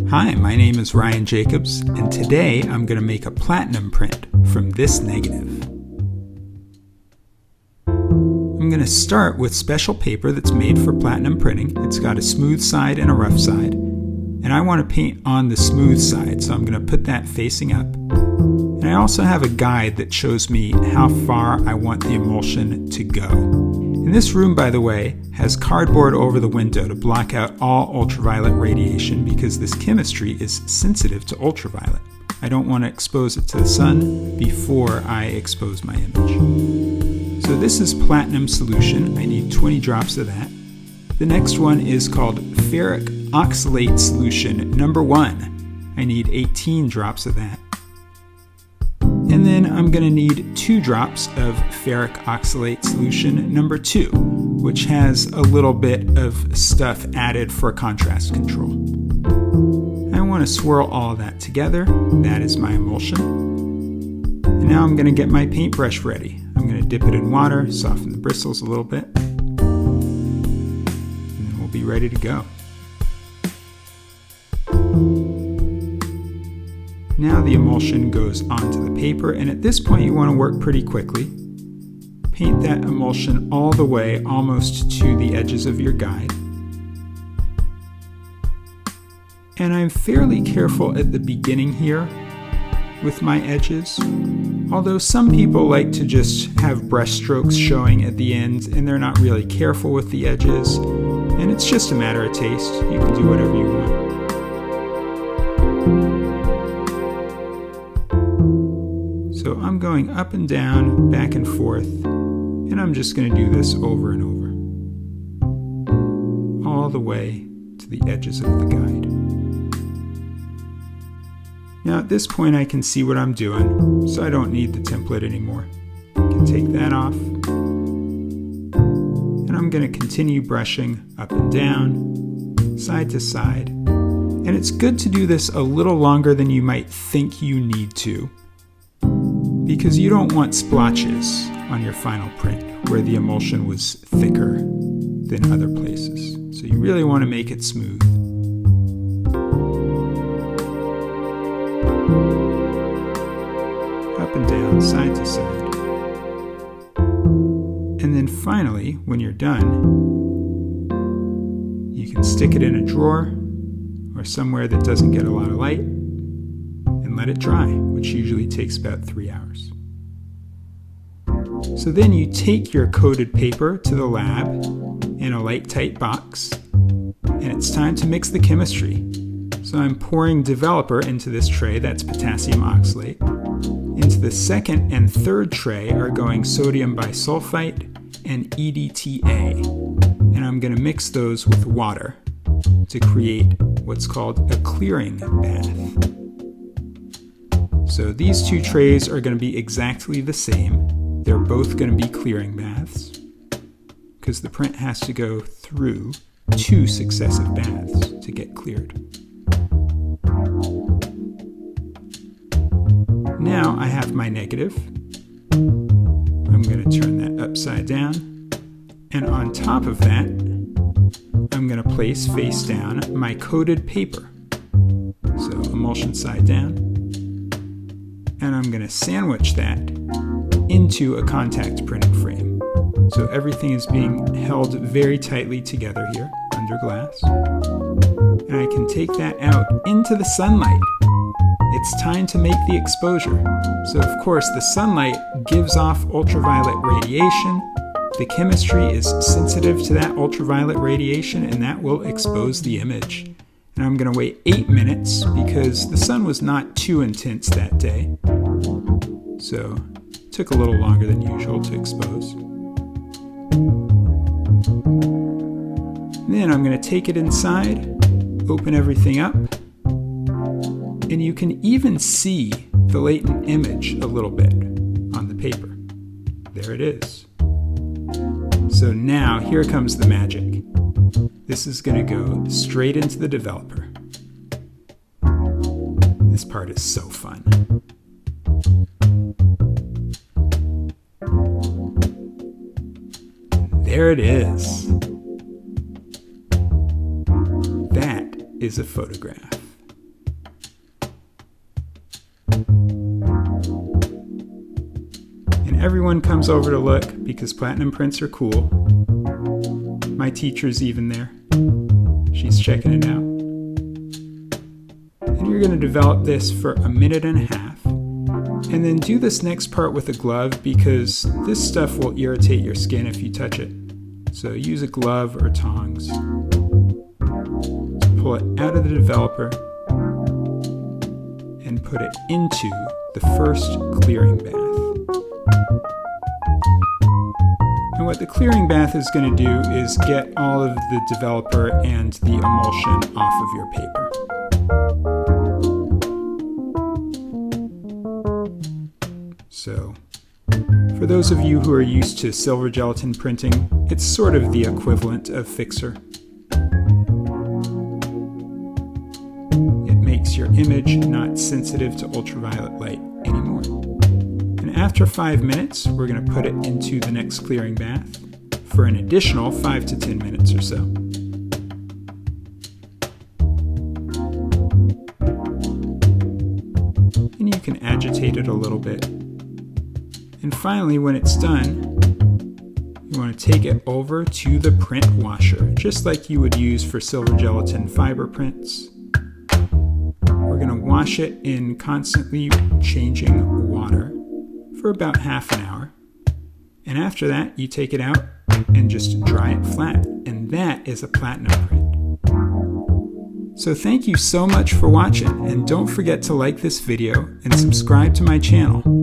Hi, my name is Ryan Jacobs, and today I'm going to make a platinum print from this negative. I'm going to start with special paper that's made for platinum printing. It's got a smooth side and a rough side, and I want to paint on the smooth side, so I'm going to put that facing up. And I also have a guide that shows me how far I want the emulsion to go. And this room, by the way, has cardboard over the window to block out all ultraviolet radiation because this chemistry is sensitive to ultraviolet. I don't want to expose it to the sun before I expose my image. So this is platinum solution. I need 20 drops of that. The next one is called ferric oxalate solution number 1. I need 18 drops of that. And then I'm going to need 2 drops of ferric oxalate solution number 2, which has a little bit of stuff added for contrast control. I want to swirl all that together. That is my emulsion. And now I'm going to get my paintbrush ready. I'm going to dip it in water, soften the bristles a little bit, and then we'll be ready to go. Now the emulsion goes onto the paper, and at this point you want to work pretty quickly. Paint that emulsion all the way almost to the edges of your guide. And I'm fairly careful at the beginning here with my edges, although some people like to just have brush strokes showing at the end and they're not really careful with the edges, and it's just a matter of taste. You can do whatever you want. So I'm going up and down, back and forth, and I'm just going to do this over and over, all the way to the edges of the guide. Now at this point I can see what I'm doing, so I don't need the template anymore. I can take that off, and I'm going to continue brushing up and down, side to side, and it's good to do this a little longer than you might think you need to, because you don't want splotches on your final print where the emulsion was thicker than other places. So you really want to make it smooth. Up and down, side to side. And then finally, when you're done, you can stick it in a drawer or somewhere that doesn't get a lot of light, and let it dry, which usually takes about 3 hours. So then you take your coated paper to the lab in a light tight box, and it's time to mix the chemistry. So I'm pouring developer into this tray, that's potassium oxalate. Into the second and third tray are going sodium bisulfite and EDTA, and I'm going to mix those with water to create what's called a clearing bath. So these 2 trays are going to be exactly the same. They're both going to be clearing baths because the print has to go through 2 successive baths to get cleared. Now I have my negative. I'm going to turn that upside down, and on top of that I'm going to place face down my coated paper. So emulsion side down. And I'm going to sandwich that into a contact printing frame. So everything is being held very tightly together here under glass. And I can take that out into the sunlight. It's time to make the exposure. So of course the sunlight gives off ultraviolet radiation. The chemistry is sensitive to that ultraviolet radiation, and that will expose the image. And I'm going to wait 8 minutes because the sun was not too intense that day. So it took a little longer than usual to expose. Then I'm going to take it inside, open everything up, and you can even see the latent image a little bit on the paper. There it is. So now here comes the magic. This is going to go straight into the developer. This part is so fun. There it is. That is a photograph. Everyone comes over to look because platinum prints are cool. My teacher's even there. She's checking it out. And you're going to develop this for 1.5 minutes. And then do this next part with a glove because this stuff will irritate your skin if you touch it. So use a glove or tongs. Pull it out of the developer and put it into the first clearing bath. And what the clearing bath is going to do is get all of the developer and the emulsion off of your paper. So, for those of you who are used to silver gelatin printing, it's sort of the equivalent of Fixer. It makes your image not sensitive to ultraviolet light anymore. And after 5 minutes, we're going to put it into the next clearing bath for an additional 5 to 10 minutes or so. And you can agitate it a little bit. And finally, when it's done, you want to take it over to the print washer, just like you would use for silver gelatin fiber prints. We're going to wash it in constantly changing water for about half an hour. And after that, you take it out and just dry it flat. And that is a platinum print. So thank you so much for watching, and don't forget to like this video and subscribe to my channel.